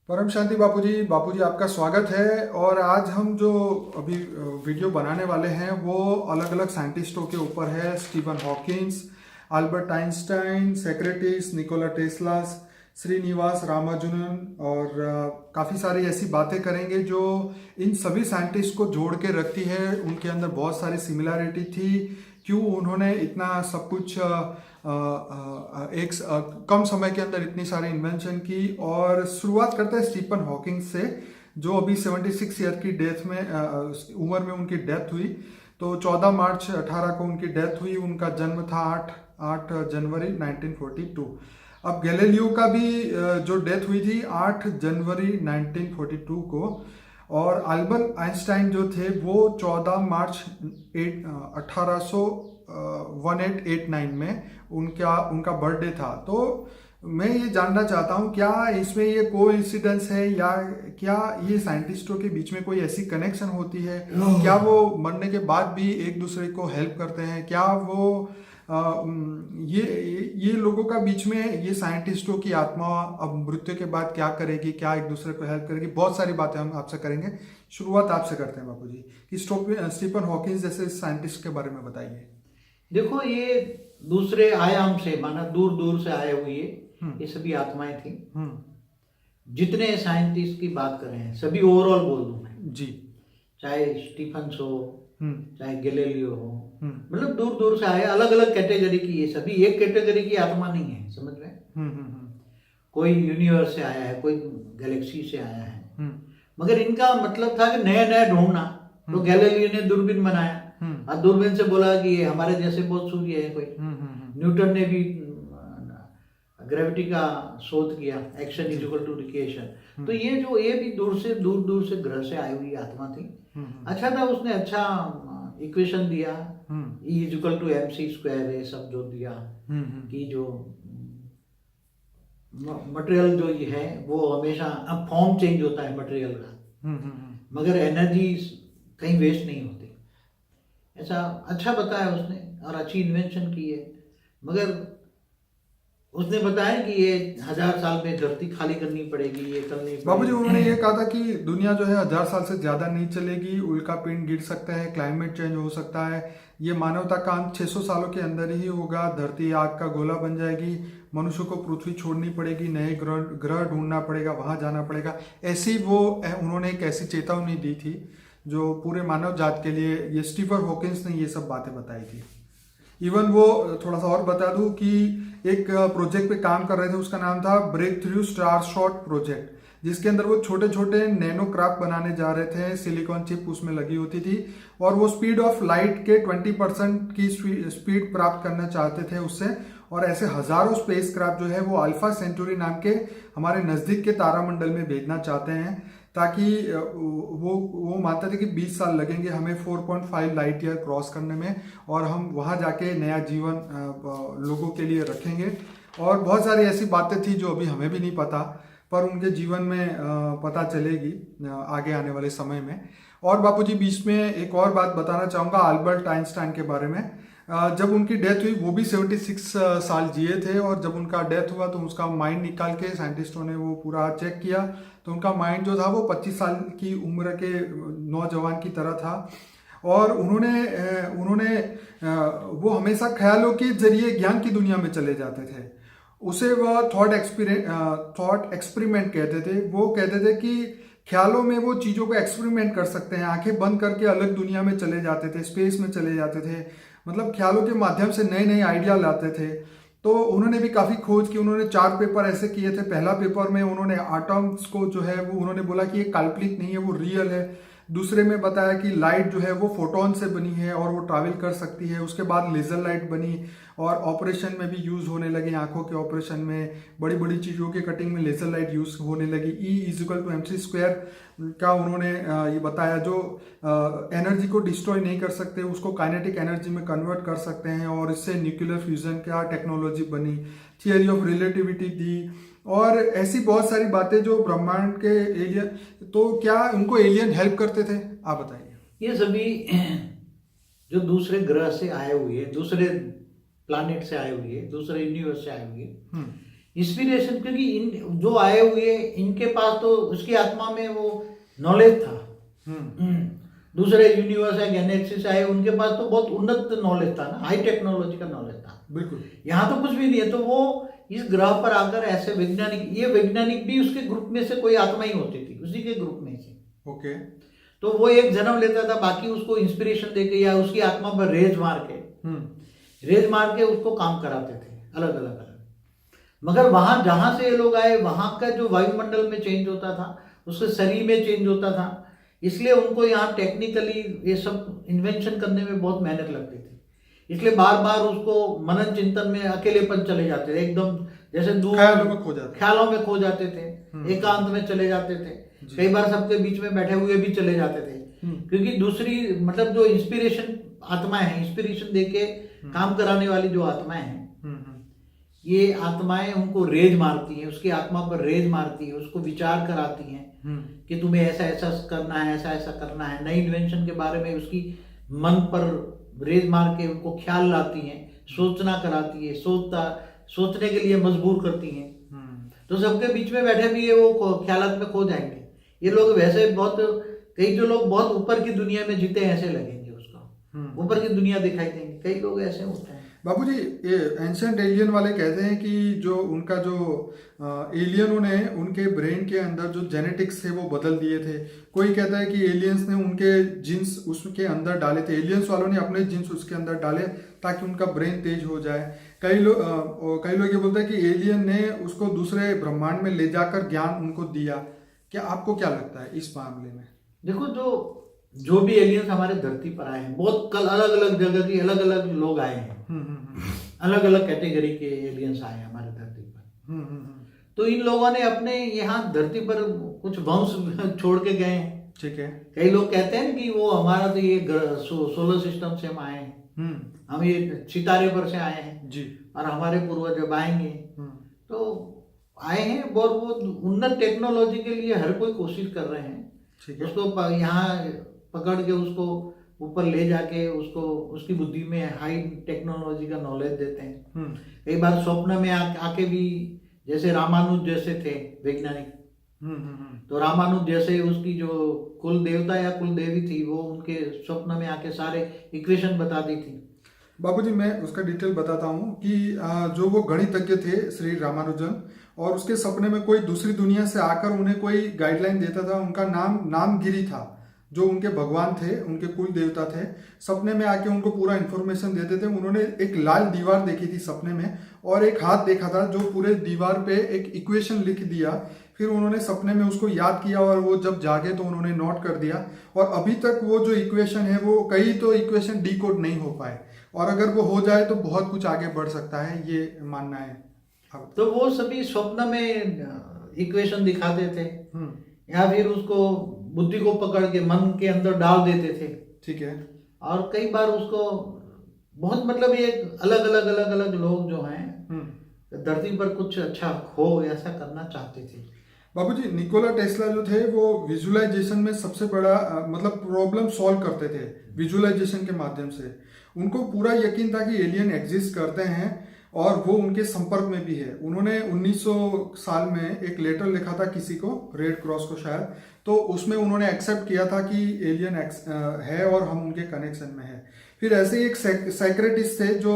परम शांति बापूजी आपका स्वागत है। और आज हम जो अभी वीडियो बनाने वाले हैं वो अलग अलग साइंटिस्टों के ऊपर है। Stephen Hawkins, Albert Einstein, Socrates, Nikola Tesla, Srinivas Ramanujan और काफ़ी सारी ऐसी बातें करेंगे जो इन सभी साइंटिस्ट को जोड़ के रखती है। उनके अंदर बहुत सारी सिमिलैरिटी थी, क्यों उन्होंने इतना सब कुछ कम समय के अंदर इतनी सारी इन्वेंशन की। और शुरुआत करते हैं स्टीफन हॉकिंग से, जो अभी 76 ईयर की डेथ में उम्र में उनकी डेथ हुई। तो 14 मार्च 18 को उनकी डेथ हुई। उनका जन्म था 8 जनवरी 1942। अब गैलीलियो का भी जो डेथ हुई थी 8 जनवरी 1942 को। और अल्बर्ट आइंस्टाइन जो थे वो 14 मार्च 1889 में उनका बर्थडे था। तो मैं ये जानना चाहता हूँ, क्या इसमें ये कोइंसिडेंस है या क्या ये साइंटिस्टों के बीच में कोई ऐसी कनेक्शन होती है? क्या वो मरने के बाद भी एक दूसरे को हेल्प करते हैं? क्या वो ये लोगों का बीच में ये साइंटिस्टों की आत्मा अब मृत्यु के बाद क्या करेगी, क्या एक दूसरे को हेल्प करेगी? बहुत सारी बातें हम आपसे करेंगे। शुरुआत आपसे करते हैं बापूजी कि स्टीफन हॉकिंस जैसे साइंटिस्ट के बारे में बताइए। देखो, ये दूसरे आयाम से, माना दूर दूर से आए हुए ये सभी आत्माएं थी। जितने साइंटिस्ट की बात कर रहे हैं सभी ओवरऑल बोल दूं मैं जी, चाहे स्टीफन हो, चाहे गैलीलियो हो, मतलब दूर दूर से आए, अलग अलग कैटेगरी की। ये सभी एक कैटेगरी की आत्मा नहीं है, समझ रहे हैं? कोई यूनिवर्स से आया है, कोई गैलेक्सी से आया है, मगर इनका मतलब था कि नया नया ढूंढना। तो गैलीलियो ने दूरबीन बनाया और दूरबीन से बोला कि ये हमारे जैसे बहुत सूर्य है कोई। न्यूटन ने भी ग्रेविटी का शोध किया, action is equal to reaction. तो ये भी दूर दूर से ग्रह से आई हुई आत्मा थी। अच्छा था, उसने अच्छा इक्वेशन दिया, E is equal to mc², ये सब जो दिया कि जो मटेरियल जो ये है वो हमेशा फॉर्म चेंज होता है मटेरियल का, मगर एनर्जी कहीं वेस्ट नहीं होती। ऐसा अच्छा बताया उसने और अच्छी इन्वेंशन की है। मगर उसने बताया कि ये 1000 साल में धरती खाली करनी पड़ेगी, ये करनी पड़ेगी। बाबूजी उन्होंने ये कहा था कि दुनिया जो है 1000 साल से ज्यादा नहीं चलेगी, उल्का पिंड गिर सकता है, क्लाइमेट चेंज हो सकता है, ये मानवता का अंत 600 सालों के अंदर ही होगा, धरती आग का गोला बन जाएगी, मनुष्य को पृथ्वी छोड़नी पड़ेगी, नए ग्रह ढूंढना पड़ेगा, वहां जाना पड़ेगा। ऐसी वो उन्होंने एक ऐसी चेतावनी दी थी जो पूरे मानव जात के लिए, ये स्टीफन हॉकिंस ने ये सब बातें बताई थी। इवन वो थोड़ा सा और बता दूं कि एक प्रोजेक्ट पे काम कर रहे थे, उसका नाम था breakthrough Starshot project, जिसके अंदर वो छोटे छोटे नैनो क्राफ्ट बनाने जा रहे थे। सिलिकॉन चिप उसमें लगी होती थी और वो स्पीड ऑफ लाइट के 20% की स्पीड प्राप्त करना चाहते थे उससे। और ऐसे हजारों स्पेस क्राफ्ट जो है वो अल्फा सेंचुरी नाम के हमारे नजदीक के तारामंडल में भेजना चाहते हैं, ताकि वो मानते थे कि 20 साल लगेंगे हमें 4.5 लाइट ईयर क्रॉस करने में, और हम वहां जाके नया जीवन लोगों के लिए रखेंगे। और बहुत सारी ऐसी बातें थी जो अभी हमें भी नहीं पता, पर उनके जीवन में पता चलेगी आगे आने वाले समय में। और बापूजी बीच में एक और बात बताना चाहूँगा अल्बर्ट आइंस्टाइन के बारे में। जब उनकी डेथ हुई वो भी 76 साल जिए थे, और जब उनका डेथ हुआ तो उसका माइंड निकाल के साइंटिस्टों ने वो पूरा चेक किया, तो उनका माइंड जो था वो 25 साल की उम्र के नौजवान की तरह था। और उन्होंने वो हमेशा ख्यालों के जरिए ज्ञान की दुनिया में चले जाते थे। उसे वह थॉट एक्सपेरिमेंट कहते थे। वो कहते थे कि ख्यालों में वो चीज़ों को एक्सपेरिमेंट कर सकते हैं, आंखें बंद करके अलग दुनिया में चले जाते थे, स्पेस में चले जाते थे, मतलब ख्यालों के माध्यम से नए नए आइडिया लाते थे। तो उन्होंने भी काफ़ी खोज की। उन्होंने 4 पेपर ऐसे किए थे। पहला पेपर में उन्होंने एटम्स को जो है वो उन्होंने बोला कि ये काल्पनिक नहीं है, वो रियल है। दूसरे में बताया कि लाइट जो है वो फोटोन से बनी है और वो ट्रैवल कर सकती है। उसके बाद लेजर लाइट बनी और ऑपरेशन में भी यूज़ होने लगी, आंखों के ऑपरेशन में, बड़ी बड़ी चीज़ों की कटिंग में लेजर लाइट यूज़ होने लगी। E is equal to mc² का उन्होंने ये बताया, जो एनर्जी को डिस्ट्रॉय नहीं कर सकते उसको काइनेटिक एनर्जी में कन्वर्ट कर सकते हैं, और इससे न्यूक्लियर फ्यूजन का टेक्नोलॉजी बनी। थियरी ऑफ रिलेटिविटी दी, और ऐसी बहुत सारी बातें जो ब्रह्मांड के एलियन। तो क्या उनको एलियन हेल्प करते थे? आप बताइए। ये सभी जो दूसरे ग्रह से आए हुए, दूसरे प्लैनेट से आए हुए, दूसरे यूनिवर्स से आए हुए, इंस्पिरेशन, क्योंकि इन जो आए हुए इनके पास तो उसकी आत्मा में वो नॉलेज था। दूसरे यूनिवर्स है, गैलेक्सी से आए, उनके पास तो बहुत उन्नत नॉलेज था ना, हाई टेक्नोलॉजी का नॉलेज था। बिल्कुल। यहाँ तो कुछ भी नहीं है, तो वो इस ग्रह पर आकर ऐसे वैज्ञानिक, ये वैज्ञानिक भी उसके ग्रुप में से कोई आत्मा ही होती थी, उसी के ग्रुप में से। ओके। तो वो एक जन्म लेता था, बाकी उसको इंस्पिरेशन देके या उसकी आत्मा पर रेज मार के उसको काम कराते थे अलग अलग। मगर वहां जहां से ये लोग आए, वहां का जो वायुमंडल में चेंज होता था, उसके शरीर में चेंज होता था, इसलिए उनको यहाँ टेक्निकली ये सब इन्वेंशन करने में बहुत मेहनत लगती थी। इसलिए बार बार उसको मनन चिंतन में अकेलेपन चले जाते थे, एकदम जैसे दूर ख्यालों में खो जाते थे, एकांत में चले जाते थे। कई बार सबके बीच में बैठे हुए भी चले जाते थे, क्योंकि दूसरी मतलब जो इंस्पिरेशन आत्माएं हैं, इंस्पिरेशन देके काम कराने वाली जो आत्माएं हैं, ये आत्माएं उनको रेज मारती हैं, उसकी आत्मा पर रेज मारती है, उसको विचार कराती हैं कि तुम्हें ऐसा ऐसा करना है, ऐसा ऐसा करना है। नई इन्वेंशन के बारे में उसकी मन पर रेज मार के उनको ख्याल लाती हैं, सोचना कराती है, सोचने के लिए मजबूर करती हैं। तो सबके बीच में बैठे भी ये वो ख्यालात में खो जाएंगे। ये लोग वैसे बहुत, कई जो लोग बहुत ऊपर की दुनिया में जीते हैं ऐसे लगेंगे, उसको ऊपर की दुनिया दिखाई देंगे। कई लोग ऐसे होते हैं। बाबूजी, ये एंशिएंट एलियन वाले कहते हैं कि जो उनका जो एलियनों ने उनके ब्रेन के अंदर जो जेनेटिक्स थे वो बदल दिए थे। कोई कहता है कि एलियंस ने उनके जीन्स उसके अंदर डाले थे, एलियंस वालों ने अपने जीन्स उसके अंदर डाले ताकि उनका ब्रेन तेज हो जाए। कई लोग ये बोलते हैं कि एलियन ने उसको दूसरे ब्रह्मांड में ले जाकर ज्ञान उनको दिया। क्या आपको क्या लगता है इस मामले में? देखो, जो भी एलियंस हमारे धरती पर आए हैं, बहुत कल अलग अलग जगह की अलग अलग लोग आए हैं, अलग अलग कैटेगरी के एलियंस आए हैं हमारे धरती पर। तो इन लोगों ने अपने यहाँ धरती पर कुछ वंश छोड़ के गए हैं। ठीक है। कई लोग कहते हैं कि वो हमारा तो ये सोलर सिस्टम से हम आए हैं, हम ये सितारे पर से आए हैं जी, और हमारे पूर्वज जब आएंगे तो आए हैं, और वो उन्नत टेक्नोलॉजी के लिए हर कोई कोशिश कर रहे हैं। उसको यहाँ पकड़ के उसको ऊपर ले जाके उसको उसकी बुद्धि में हाई टेक्नोलॉजी का नॉलेज देते हैं। कई बार स्वप्न में आके भी, जैसे रामानुज जैसे थे वैज्ञानिक, तो रामानुज जैसे उसकी जो कुल देवता या कुल देवी थी, वो उनके स्वप्न में आके सारे इक्वेशन बताती थी। बाबूजी, मैं उसका डिटेल बताता हूँ कि जो वो गणितज्ञ थे श्री रामानुजन, और उसके सपने में कोई दूसरी दुनिया से आकर उन्हें कोई गाइडलाइन देता था। उनका नामगिरी था, जो उनके भगवान थे, उनके कुल देवता थे। सपने में आके उनको पूरा इन्फॉर्मेशन देते थे। उन्होंने एक लाल दीवार देखी थी सपने में, और एक हाथ देखा था जो पूरे दीवार पे एक इक्वेशन लिख दिया। फिर उन्होंने सपने में उसको याद किया, और वो जब जागे तो उन्होंने नोट कर दिया। और अभी तक वो जो इक्वेशन है, वो कई तो इक्वेशन डिकोड नहीं हो पाए, और अगर वो हो जाए तो बहुत कुछ आगे बढ़ सकता है, ये मानना है। तो वो सभी स्वप्न में इक्वेशन दिखाते थे, या फिर उसको बुद्धि को पकड़ के मन के अंदर डाल देते थे। ठीक है। और कई बार उसको बहुत, मतलब ये अलग अलग लोग जो हैं धरती पर कुछ अच्छा हो ऐसा करना चाहते थे। बाबूजी, निकोला टेस्ला जो थे वो विजुअलाइजेशन में सबसे बड़ा मतलब प्रॉब्लम सॉल्व करते थे विजुअलाइजेशन के माध्यम से। उनको पूरा यकीन था कि एलियन एग्जिस्ट करते हैं और वो उनके संपर्क में भी है। उन्होंने 1900 साल में एक लेटर लिखा था किसी को, रेड क्रॉस को शायद, तो उसमें उन्होंने एक्सेप्ट किया था कि एलियन है और हम उनके कनेक्शन में है। फिर ऐसे ही एक साइक्रेटिस्ट थे जो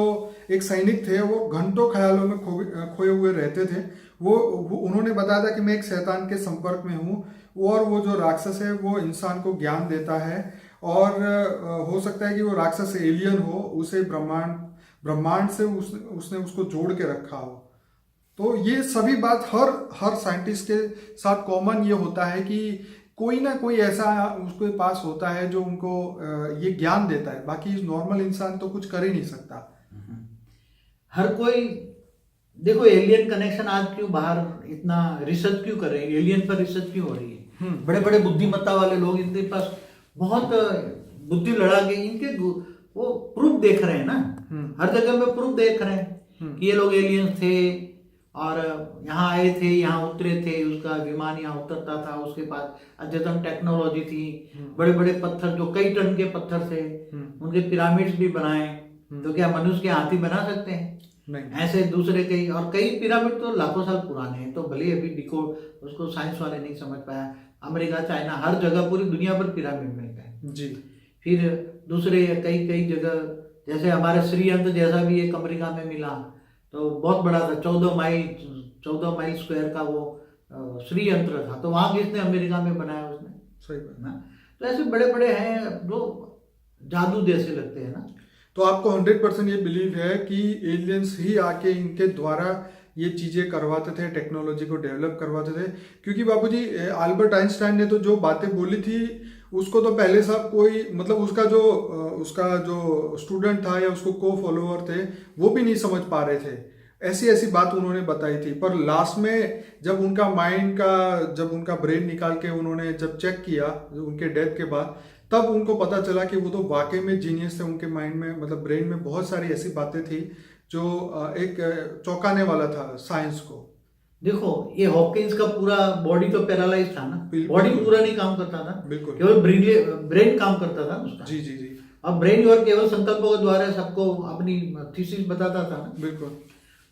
एक सैनिक थे, वो घंटों ख्यालों में खोए हुए रहते थे। वो उन्होंने बताया था कि मैं एक शैतान के संपर्क में हूँ, और वो जो राक्षस है वो इंसान को ज्ञान देता है, और हो सकता है कि वो राक्षस एलियन हो, उसे ब्रह्मांड से उसने उसको जोड़ के रखा हो। तो ये सभी बात हर साइंटिस्ट के साथ कॉमन ये होता है कि कोई ना कोई ऐसा उसके पास होता है जो उनको ये ज्ञान देता है। बाकी नॉर्मल इंसान तो कुछ कर ही नहीं सकता। हर कोई, देखो एलियन कनेक्शन आज क्यों बाहर इतना रिसर्च क्यों कर रहे हैं, एलियन पर रिसर्च क्यों हो रही है? बड़े बड़े बुद्धिमत्ता वाले लोग, इनके पास बहुत बुद्धि लड़ा के इनके वो प्रूफ देख रहे हैं ना, हर जगह में प्रूफ देख रहे हैं कि ये लोग एलियंस थे और यहाँ आए थे, यहाँ उतरे थे, उसका विमान यहाँ उतरता था, उसके पास अद्यतन टेक्नोलॉजी थी, बड़े बड़े पत्थर जो कई टन के पत्थर थे, उनके पिरामिड्स भी बनाए। तो क्या मनुष्य के हाथी बना सकते हैं? नहीं। ऐसे दूसरे कई, और कई पिरामिड तो लाखों साल पुराने हैं, तो भले अभी डिको उसको साइंस वाले नहीं समझ पाया। अमेरिका, चाइना, हर जगह पूरी दुनिया भर पिरामिड मिल गए जी। फिर दूसरे कई कई जगह, जैसे हमारे श्रीयंत्र जैसा भी एक अमेरिका में मिला, तो बहुत बड़ा था, 14 माइल स्क्वायर का वो श्रीयंत्र था, तो वहां किसने अमेरिका में बनाया उसने। सही बात ना, तो ऐसे बड़े बड़े हैं जो जादू जैसे लगते हैं ना। तो आपको 100% ये बिलीव है कि एलियंस ही आके इनके द्वारा ये चीजें करवाते थे, टेक्नोलॉजी को डेवलप करवाते थे? क्योंकि बाबूजी अल्बर्ट आइंस्टाइन ने तो जो बातें बोली थी उसको तो पहले साहब कोई मतलब उसका जो स्टूडेंट था या उसको को फॉलोअर थे वो भी नहीं समझ पा रहे थे। ऐसी ऐसी बात उन्होंने बताई थी, पर लास्ट में जब उनका ब्रेन निकाल के उन्होंने जब चेक किया उनके डेथ के बाद, तब उनको पता चला कि वो तो वाकई में जीनियस थे। उनके माइंड में मतलब ब्रेन में बहुत सारी ऐसी बातें थी जो एक चौंकाने वाला था साइंस को। देखो ये हॉकिंस का पूरा बॉडी तो पैरालाइज था ना, बॉडी पूरा नहीं काम करता था, बिल्कुल केवल ब्रेन काम करता था उसका। जी जी जी। अब ब्रेन और केवल संकल्पों के द्वारा सबको अपनी थीसिस बताता था ना, बिल्कुल।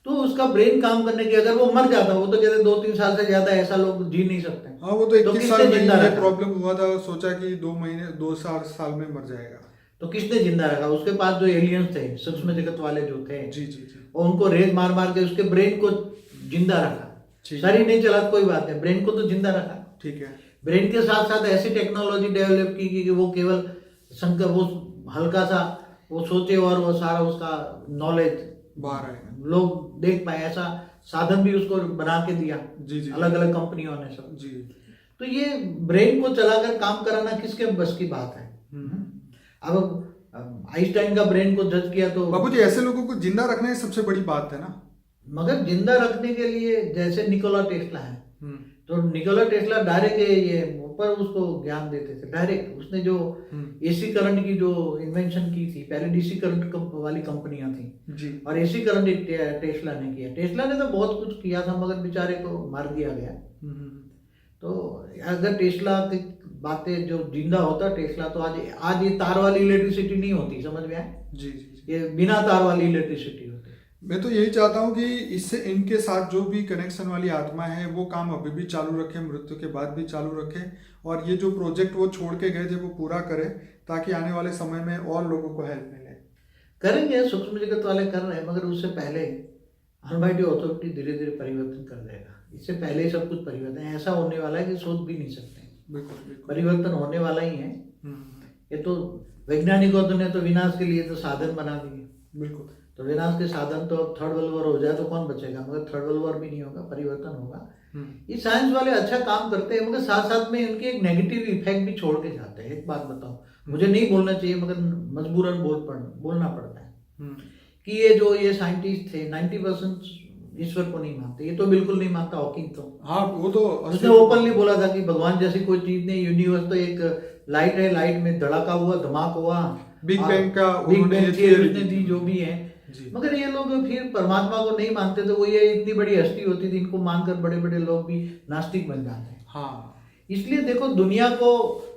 तो उसका ब्रेन काम करने की, अगर वो मर जाता, वो तो कहते 2-3 साल से ज्यादा ऐसा लोग जी नहीं सकते। हाँ, वो तो 21 किसने साल में जिंदा ये रखा? प्रॉब्लम हुआ था, सोचा कि 2 साल में मर जाएगा। तो किसने जिंदा रखा? उसके पास जो एलियंस थे, सूक्ष्म जगत वाले जो थे, जी जी जी। और उनको रेत मार मार के उसके ब्रेन को जिंदा रखा। ठीक। शरीर नहीं चला तो कोई बात है, ब्रेन को तो जिंदा रखा। ठीक है। ब्रेन के साथ साथ ऐसी टेक्नोलॉजी डेवलप की कि वो केवल वो हल्का सा वो सोचे और वो सारा उसका नॉलेज बाहर आएगा, लोग देख पाए, ऐसा साधन भी उसको बना के दिया। जी जी। अलग अलग कंपनियों ने सब। जी। तो ये ब्रेन को चलाकर काम कराना किसके बस की बात है? अब आइंस्टाइन का ब्रेन को जज किया तो बाबूजी ऐसे लोगों को जिंदा रखना ही सबसे बड़ी बात है ना। मगर जिंदा रखने के लिए जैसे निकोला टेस्ला है, तो निकोला टेस्ला डायरेक्ट ये ऊपर उसको ज्ञान देते थे डायरेक्ट। उसने जो एसी करंट की जो इन्वेंशन की थी, पहले डीसी करंट वाली कंपनियां थी जी, और एसी करंट टेस्ला ने किया। टेस्ला ने तो बहुत कुछ किया था मगर बेचारे को मार दिया गया। तो अगर टेस्ला की बातें जो जिंदा होता टेस्ला, तो आज ये तार वाली इलेक्ट्रिसिटी नहीं होती, समझ में आए? जी जी। ये बिना तार वाली इलेक्ट्रिसिटी होती। मैं तो यही चाहता हूँ कि इससे इनके साथ जो भी कनेक्शन वाली आत्मा है वो काम अभी भी चालू रखे, मृत्यु के बाद भी चालू रखे, और ये जो प्रोजेक्ट वो छोड़ के गए थे वो पूरा करे, ताकि आने वाले समय में और लोगों को हेल्प मिले। करेंगे, सूक्ष्म जगत वाले कर रहे हैं, मगर उससे पहले अल्माइटी अथॉरिटी धीरे धीरे परिवर्तन कर देगा। इससे पहले ही सब कुछ परिवर्तन ऐसा होने वाला है कि सोच भी नहीं सकते। बिल्कुल। परिवर्तन होने वाला ही है। ये तो वैज्ञानिकों ने तो विनाश के लिए तो साधन बना दिए। बिल्कुल। तो विनाश के साधन तो थर्ड वर्ल्ड वॉर हो जाए तो कौन बचेगा? मगर थर्ड वर्ल्ड वॉर भी नहीं होगा, परिवर्तन होगा। ये साइंस वाले अच्छा काम करते हैं, मगर साथ साथ में उनके एक नेगेटिव इफेक्ट भी छोड़ के जाते हैं। एक बात बताओ, मुझे नहीं बोलना चाहिए मगर मजबूरन बोलना पड़ता है कि ये साइंटिस्ट थे 90% ईश्वर को नहीं मानते। ये तो बिल्कुल नहीं मानता हॉकिंग तो। हाँ, वो तो उसने ओपनली बोला था कि भगवान जैसी कोई चीज नहीं, यूनिवर्स तो एक लाइट है, लाइट में धड़ाका हुआ, धमाक हुआ, बिग बैंग का बिग बैंग थियरी उसने दी जो भी है। जी। मगर ये लोग फिर परमात्मा को नहीं मानते, तो वो ये इतनी बड़ी हस्ती होती थी, इनको मानकर बड़े बड़े लोग भी नास्तिक बन जाते हैं। हाँ, इसलिए देखो दुनिया को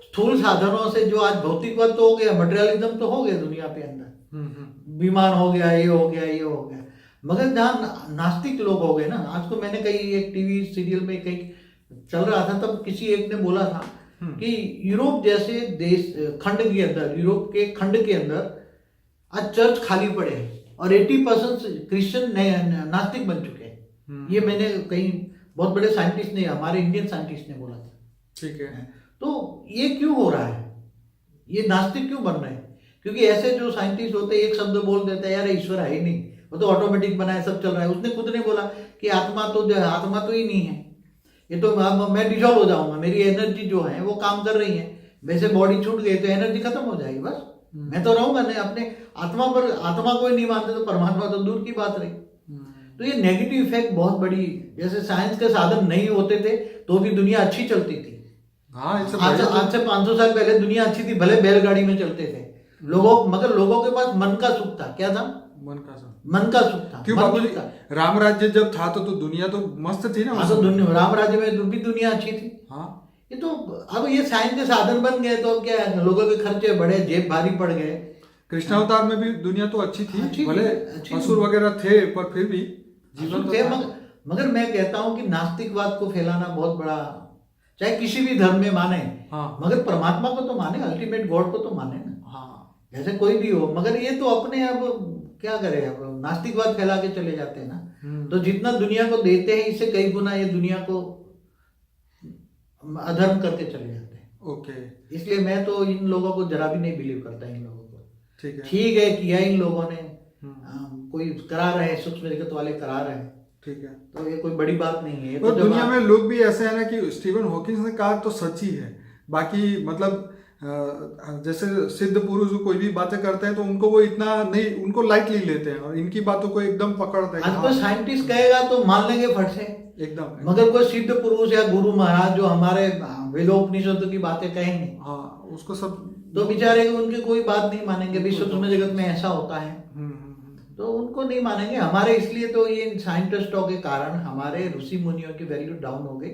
स्थूल साधनों से जो आज भौतिकवाद तो हो गया, मटेरियलिज्म तो हो गया दुनिया पे अंदर, विमान हो गया, ये हो गया, ये हो गया, मगर जहाँ नास्तिक लोग हो गए ना। आज तो मैंने कहीं एक टीवी सीरियल में कहीं चल रहा था, तब किसी एक ने बोला था कि यूरोप जैसे देश खंड के अंदर, यूरोप के खंड के अंदर आज चर्च खाली पड़े हैं और 80% क्रिश्चियन नास्तिक बन चुके हैं। ये मैंने कहीं बहुत बड़े साइंटिस्ट ने, हमारे इंडियन साइंटिस्ट ने बोला था। ठीक है। तो ये क्यों हो रहा है? ये नास्तिक क्यों बन रहे हैं? क्योंकि ऐसे जो साइंटिस्ट होते हैं एक शब्द बोल देते हैं, यार ईश्वर है ही नहीं, वो तो ऑटोमेटिक बना है, सब चल रहा है। उसने खुद ने बोला कि आत्मा तो ही नहीं है, ये तो मैं डिजॉल्व हो जाऊंगा, मेरी एनर्जी जो है वो काम कर रही है, वैसे बॉडी छूट गई तो एनर्जी खत्म हो जाएगी, बस मैं तो रहूंगा नहीं। अपने आत्मा पर, आत्मा को ही नहीं मानते तो परमात्मा तो दूर की बात रही। तो ये नेगेटिव इफेक्ट बहुत बड़ी, जैसे साइंस के साधन नहीं होते थे तो भी दुनिया अच्छी चलती थी। हाँ, आज से 500 साल पहले दुनिया अच्छी थी, भले बैलगाड़ी में चलते थे लोगों, मगर लोगों के पास मन का सुख था। क्या था? मन का सुख था। क्यों बाबू, राम राज्य जब था तो दुनिया तो मस्त थी ना। तो राम राज्य में भी दुनिया अच्छी थी। हाँ, ये तो अब ये साइंस के साधन बन गए तो क्या है, लोगों के खर्चे बढ़े, जेब भारी पड़ गए, कृष्णावतार में भी दुनिया तो अच्छी थी, अच्छी थी, भले अच्छी असुर वगैरह थे पर फिर भी जीवन तो थे, था। मगर मैं कहता हूँ कि नास्तिकवाद को फैलाना बहुत बड़ा, चाहे किसी भी धर्म में माने, हाँ मगर परमात्मा को तो माने, अल्टीमेट गॉड को तो माने ना, हाँ जैसे कोई भी हो। मगर ये तो अपने, अब क्या करे, अब नास्तिकवाद फैला के चले जाते हैं ना। तो जितना दुनिया को देते हैं इससे कई गुना ये दुनिया को अधर्म करके चले जाते हैं। ओके, इसलिए मैं तो इन लोगों को जरा भी नहीं बिलीव करता, इन लोगों को। ठीक है, ठीक है, किया इन लोगों ने, कोई करा रहे, सूक्ष्म जगत वाले करा रहे हैं, ठीक है। तो ये कोई बड़ी बात नहीं है। ये और तो दुनिया में लोग भी ऐसे हैं ना कि स्टीवन हॉकिंस ने कहा तो सच ही है, बाकी मतलब जैसे सिद्ध पुरुष कोई भी बातें करते हैं तो उनको वो इतना नहीं, उनको लाइटली लेते हैं और इनकी बातों को एकदम पकड़ते हैं। आज कोई साइंटिस्ट कहेगा तो मान लेंगे फट से, एकदम। मगर कोई सिद्ध पुरुष या गुरु महाराज जो हमारे वेदोपनिषदों की बातें कहेंगे, हाँ, उसको सब तो बेचारे उनकी कोई बात नहीं मानेंगे। विश्व में जगत में ऐसा होता है, तो उनको नहीं मानेंगे। हमारे इसलिए तो ये साइंटिस्टों के कारण हमारे ऋषि मुनियों की वैल्यू डाउन हो गई।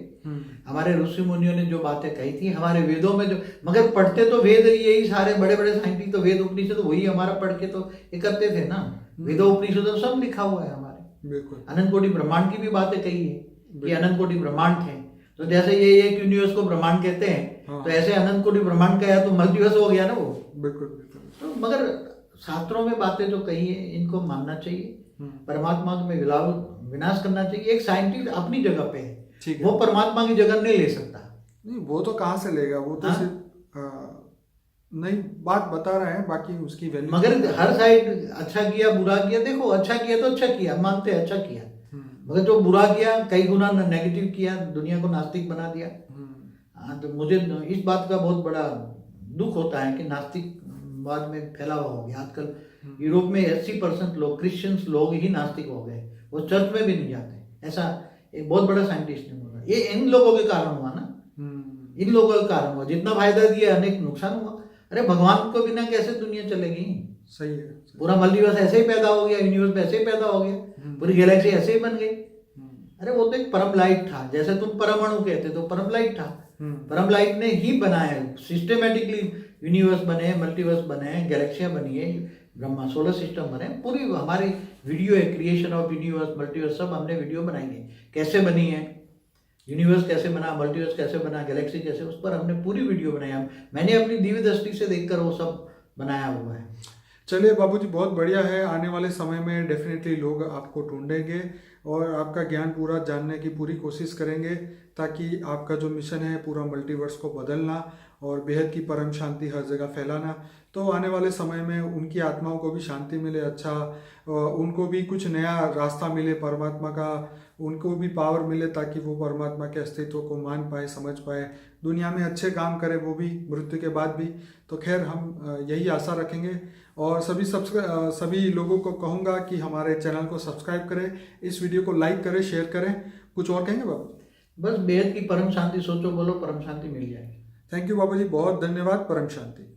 हमारे ऋषि मुनियों ने जो बातें कही थी हमारे वेदों में, जो मगर पढ़ते तो वेद यही सारे बड़े बड़े साइंटिस्ट तो वेद उपनिषद वही हमारा पढ़ के तो ये करते थे ना। वेदों उपनिषद सब लिखा हुआ है हमारे। बिल्कुल, अनंत कोटि ब्रह्मांड की भी बातें कही है कि अनंत कोटि ब्रह्मांड थे। तो जैसे ये एक यूनिवर्स को ब्रह्मांड कहते हैं, तो ऐसे अनंत कोटि ब्रह्मांड का तो मल्टीवर्स हो गया ना वो। बिल्कुल बिल्कुल। तो मगर शास्त्रों में बातें जो कही है इनको मानना चाहिए। परमात्मा में विनाश करना चाहिए। एक साइंटिस्ट अपनी जगह पे है, वो परमात्मा की जगह नहीं ले सकता। नहीं, वो तो कहाँ से लेगा, वो तो सिर्फ नहीं बात बता रहे हैं, बाकी उसकी वैल्यू। मगर हर साइड अच्छा किया बुरा किया, देखो अच्छा किया तो अच्छा किया, मानते हैं अच्छा किया, मगर जो बुरा किया कई गुना नेगेटिव किया, दुनिया को नास्तिक बना दिया। तो मुझे इस बात का बहुत बड़ा दुख होता है कि नास्तिकवाद में फैला हुआ हो गया आजकल। यूरोप में 80% लोग, क्रिश्चियंस लोग ही नास्तिक हो गए, वो चर्च में भी नहीं जाते। ऐसा एक बहुत बड़ा साइंटिस्ट ने बोला। ये इन लोगों के कारण हुआ ना, इन लोगों के कारण हुआ। जितना फायदा दिया अनेक नुकसान हुआ। अरे भगवान को बिना कैसे दुनिया चलेगी? सही है। पूरा मल्टीवर्स ऐसे ही पैदा हो गया, यूनिवर्स ऐसे ही पैदा हो गया, पूरी गैलेक्सी ऐसे ही बन गई। अरे वो तो एक परम लाइट था, जैसे तुम परमाणु कहते तो परम लाइट था। परम लाइट ने ही बनाया, सिस्टेमेटिकली यूनिवर्स बने, मल्टीवर्स बने, गैलेक्सियां बनी है, ब्रह्मा सोलर सिस्टम बने। पूरी हमारी वीडियो है, क्रिएशन ऑफ यूनिवर्स मल्टीवर्स, सब हमने वीडियो बनाई है, कैसे बनी है यूनिवर्स, कैसे बना, मल्टीवर्स कैसे बना, गैलेक्सी कैसे, उस पर हमने पूरी वीडियो बनाई है। मैंने अपनी दिव्य दृष्टि से देखकर वो सब बनाया हुआ है। चलिए बाबूजी, बहुत बढ़िया है। आने वाले समय में डेफिनेटली लोग आपको ढूंढेंगे और आपका ज्ञान पूरा जानने की पूरी कोशिश करेंगे, ताकि आपका जो मिशन है पूरा मल्टीवर्स को बदलना और बेहद की परम शांति हर जगह फैलाना, तो आने वाले समय में उनकी आत्माओं को भी शांति मिले, अच्छा उनको भी कुछ नया रास्ता मिले परमात्मा का, उनको भी पावर मिले, ताकि वो परमात्मा के अस्तित्व को मान पाए, समझ पाए, दुनिया में अच्छे काम करें, वो भी मृत्यु के बाद भी। तो खैर हम यही आशा रखेंगे और सभी लोगों को कहूँगा कि हमारे चैनल को सब्सक्राइब करें, इस वीडियो को लाइक करें, शेयर करें। कुछ और कहेंगे बाबू? बस बेहद की परम शांति सोचो, बोलो, परम शांति मिल जाएगी। थैंक यू बाबू जी, बहुत धन्यवाद। परम शांति।